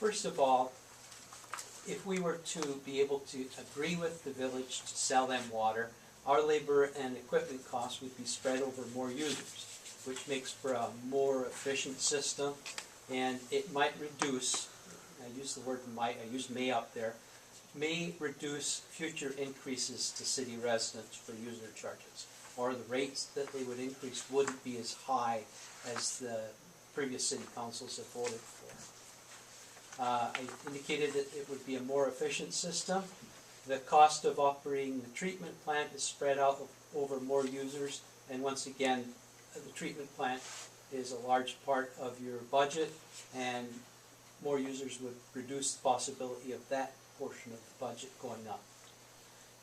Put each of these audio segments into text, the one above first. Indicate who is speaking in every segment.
Speaker 1: First of all, if we were to be able to agree with the village to sell them water, our labor and equipment costs would be spread over more users, which makes for a more efficient system, and it might reduce, I use the word might, I used may up there, may reduce future increases to city residents for user charges, or the rates that they would increase wouldn't be as high as the previous city councils have voted for. I indicated that it would be a more efficient system. The cost of operating the treatment plant is spread out over more users, and once again, the treatment plant is a large part of your budget, and more users would reduce the possibility of that portion of the budget going up.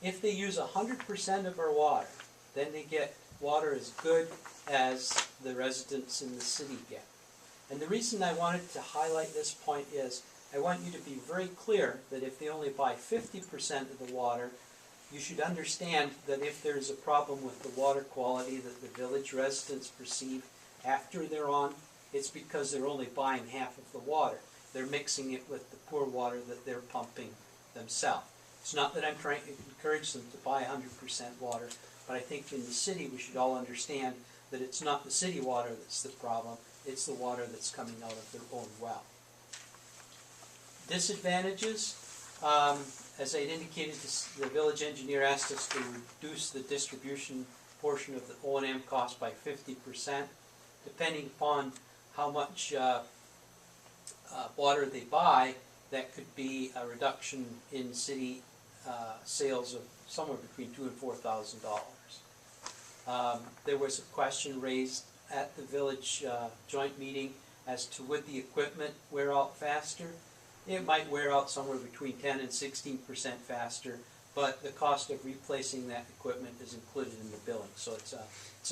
Speaker 1: If they use 100% of our water, then they get water as good as the residents in the city get. And the reason I wanted to highlight this point is I want you to be very clear that if they only buy 50% of the water, you should understand that if there's a problem with the water quality that the village residents perceive after they're on, it's because they're only buying half of the water. They're mixing it with the poor water that they're pumping themselves. It's not that I'm trying to encourage them to buy 100% water, but I think in the city we should all understand that it's not the city water that's the problem, it's the water that's coming out of their own well. Disadvantages, as I had indicated, the village engineer asked us to reduce the distribution portion of the O&M cost by 50%. Depending upon how much water they buy, that could be a reduction in city sales of somewhere between $2,000 and $4,000. There was a question raised at the village joint meeting as to would the equipment wear out faster. It might wear out somewhere between 10 and 16% faster, but the cost of replacing that equipment is included in the billing, so it's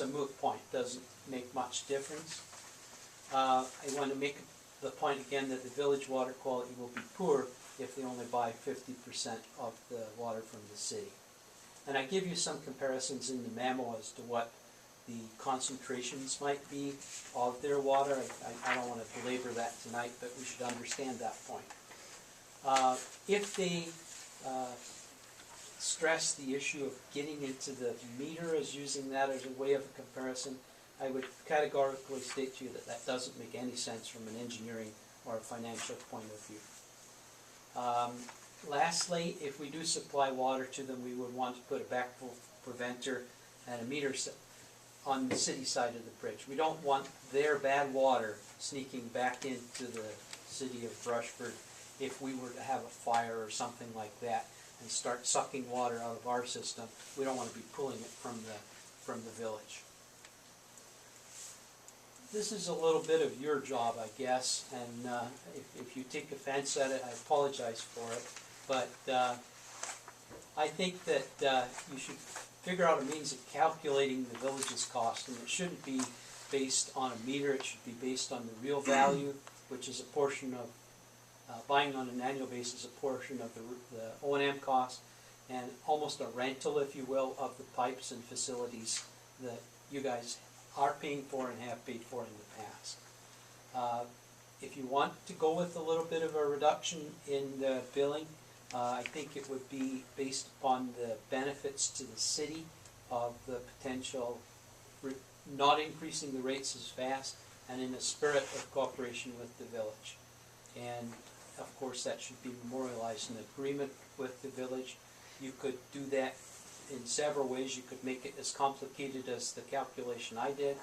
Speaker 1: a moot point. It doesn't make much difference. I want to make the point again that the village water quality will be poor if they only buy 50% of the water from the city. And I give you some comparisons in the memo as to what the concentrations might be of their water. I don't want to belabor that tonight, but we should understand that point. If they stress the issue of getting into the meter as using that as a way of a comparison, I would categorically state to you that that doesn't make any sense from an engineering or a financial point of view. Lastly, if we do supply water to them, we would want to put a backflow preventer and a meter on the city side of the bridge. We don't want their bad water sneaking back into the city of Rushford if we were to have a fire or something like that and start sucking water out of our system. We don't want to be pulling it from the village. This is a little bit of your job, I guess, and if you take offense at it, I apologize for it, but I think that you should figure out a means of calculating the village's cost, and it shouldn't be based on a meter. It should be based on the real value, which is a portion of buying on an annual basis, a portion of the O&M cost, and almost a rental, if you will, of the pipes and facilities that you guys are paying for and have paid for in the past. If you want to go with a little bit of a reduction in the billing, I think it would be based upon the benefits to the city of the potential not increasing the rates as fast, and in a spirit of cooperation with the village. And of course that should be memorialized in agreement with the village. You could do that in several ways. You could make it as complicated as the calculation I did,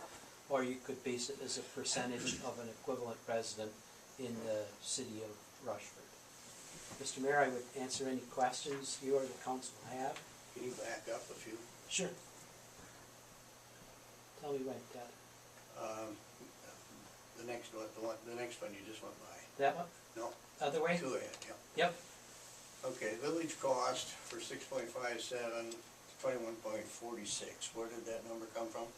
Speaker 1: or you could base it as a percentage of an equivalent resident in the city of Rushford. Mr. Mayor, I would answer any questions you or the council have.
Speaker 2: Can you back up a few?
Speaker 1: Sure. Tell me when, Ted.
Speaker 2: The next one you just went by.
Speaker 1: That one?
Speaker 2: No.
Speaker 1: Other way?
Speaker 2: Two ahead, yeah.
Speaker 1: Yep.
Speaker 2: Okay, village cost for 6.57, 21.46. Where did that number come from?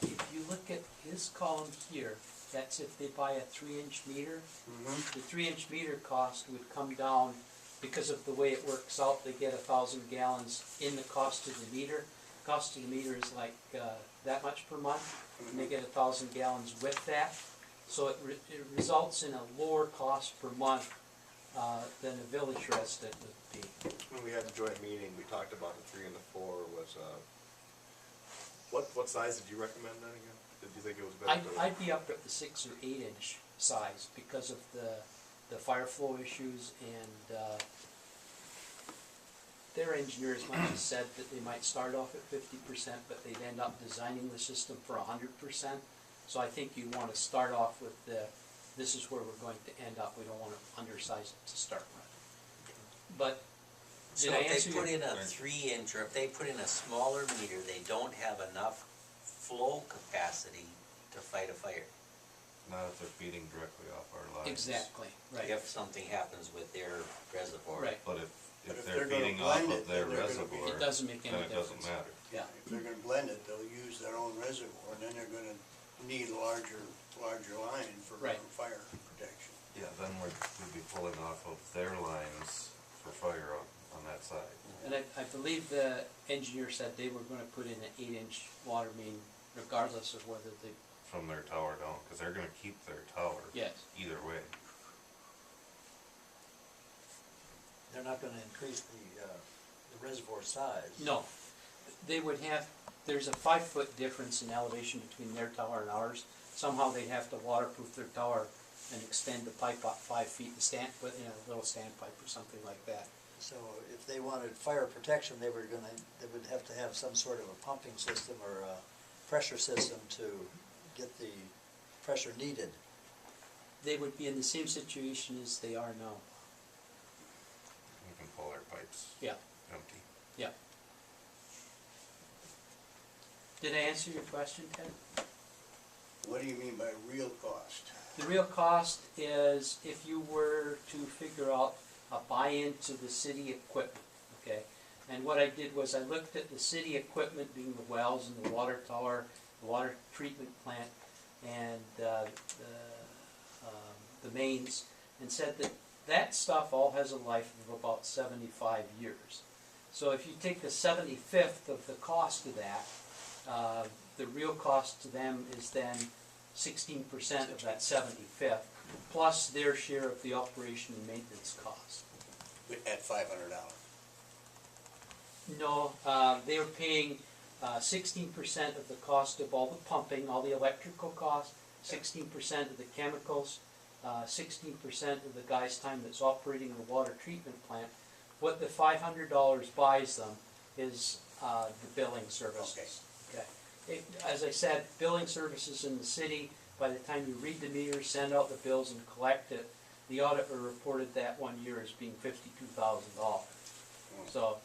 Speaker 1: If you look at his column here, that's if they buy a 3-inch meter. The 3-inch meter cost would come down because of the way it works out. They get 1,000 gallons in the cost of the meter. Cost of the meter is like that much per month, and they get 1,000 gallons with that. So it results in a lower cost per month than a village resident would be.
Speaker 3: When we had the joint meeting, we talked about the 3 and the 4 was, what size did you recommend then again? Did you think it was better?
Speaker 1: I'd be up at the 6 or 8 inch size because of the fire flow issues, and their engineer as much as said that they might start off at 50%, but they'd end up designing the system for 100%. So I think you want to start off with this is where we're going to end up. We don't want to undersize it to start with. But
Speaker 4: So if they put in a 3 inch, or if they put in a smaller meter, they don't have enough flow capacity to fight a fire.
Speaker 5: Not if they're feeding directly off our lines.
Speaker 1: Exactly, right.
Speaker 4: If something happens with their reservoir.
Speaker 1: Right.
Speaker 5: But if
Speaker 2: if
Speaker 5: they're
Speaker 2: they're gonna
Speaker 5: feeding off
Speaker 2: blend
Speaker 5: of
Speaker 2: it,
Speaker 5: their
Speaker 2: then they're gonna be-
Speaker 5: reservoir,
Speaker 1: It doesn't make any
Speaker 5: then it
Speaker 1: difference.
Speaker 5: doesn't matter.
Speaker 1: Yeah.
Speaker 2: If they're gonna blend it, they'll use their own reservoir, and then they're gonna need a larger line for
Speaker 1: Right.
Speaker 2: fire protection.
Speaker 5: Yeah, then we'd be pulling off of their lines for fire on that side.
Speaker 1: And I believe the engineer said they were gonna put in an 8 inch water main regardless of whether they,
Speaker 5: From their tower down, because they're gonna keep their tower.
Speaker 1: yes.
Speaker 5: Either way.
Speaker 6: They're not gonna increase the reservoir size.
Speaker 1: No, they would have, there's a 5-foot difference in elevation between their tower and ours. Somehow they'd have to waterproof their tower and extend the pipe up 5 feet and put in a little standpipe or something like that.
Speaker 6: So if they wanted fire protection, they would have to have some sort of a pumping system or a pressure system to get the pressure needed.
Speaker 1: They would be in the same situation as they are now.
Speaker 5: We can pull our pipes
Speaker 1: Yeah,
Speaker 5: empty.
Speaker 1: yeah. Did I answer your question, Ted?
Speaker 2: What do you mean by real cost?
Speaker 1: The real cost is if you were to figure out a buy-in to the city equipment, okay? And what I did was I looked at the city equipment being the wells and the water tower, the water treatment plant, and the mains, and said that that stuff all has a life of about 75 years. So if you take the 75th of the cost of that, the real cost to them is then 16% of that 75th, plus their share of the operation and maintenance cost.
Speaker 2: At $500.
Speaker 1: No, they were paying 16% of the cost of all the pumping, all the electrical costs, 16% of the chemicals, 16% of the guy's time that's operating the water treatment plant. What the $500 buys them is the billing services. Okay. As I said, billing services in the city, by the time you read the meter, send out the bills and collect it, the auditor reported that one year as being $52,000. So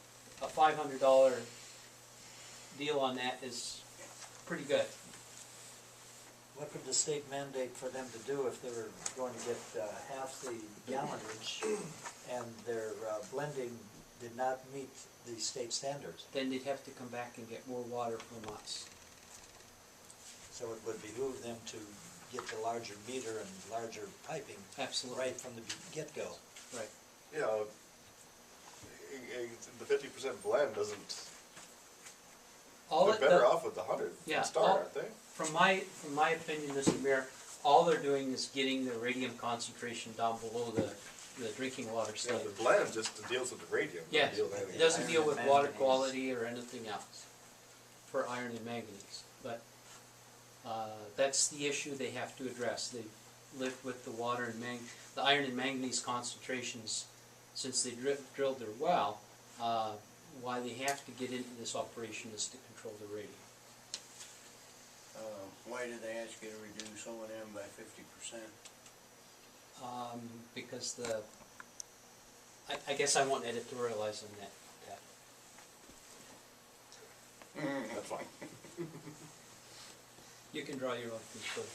Speaker 1: a $500 deal on that is pretty good.
Speaker 6: What would the state mandate for them to do if they were going to get half the gallonage and their blending did not meet the state standards?
Speaker 1: Then they'd have to come back and get more water from us.
Speaker 6: So it would behoove them to get the larger meter and larger piping
Speaker 1: Absolutely.
Speaker 6: right from the get-go.
Speaker 1: Right.
Speaker 3: Yeah, the 50% blend doesn't,
Speaker 1: All
Speaker 3: they're
Speaker 1: it
Speaker 3: better
Speaker 1: does-
Speaker 3: off with the 100
Speaker 1: Yeah,
Speaker 3: to start,
Speaker 1: all-
Speaker 3: aren't they?
Speaker 1: From my opinion, Mr. Mayor, all they're doing is getting the radium concentration down below the drinking water
Speaker 3: Yeah,
Speaker 1: standard.
Speaker 3: the blend just deals with the radium. doesn't
Speaker 1: Yes,
Speaker 3: deal with
Speaker 1: it
Speaker 3: anything
Speaker 1: doesn't
Speaker 3: else.
Speaker 1: deal with
Speaker 6: Iron and
Speaker 1: water
Speaker 6: manganese.
Speaker 1: quality or anything else for iron and manganese. But that's the issue they have to address. They've lived with the water and the iron and manganese concentrations since they drilled their well. Why they have to get into this operation is to control the radium.
Speaker 2: Why did they ask you to reduce O&M by 50%?
Speaker 1: Because I guess I won't editorialize on that.
Speaker 3: That's fine.
Speaker 1: You can draw your own conclusion.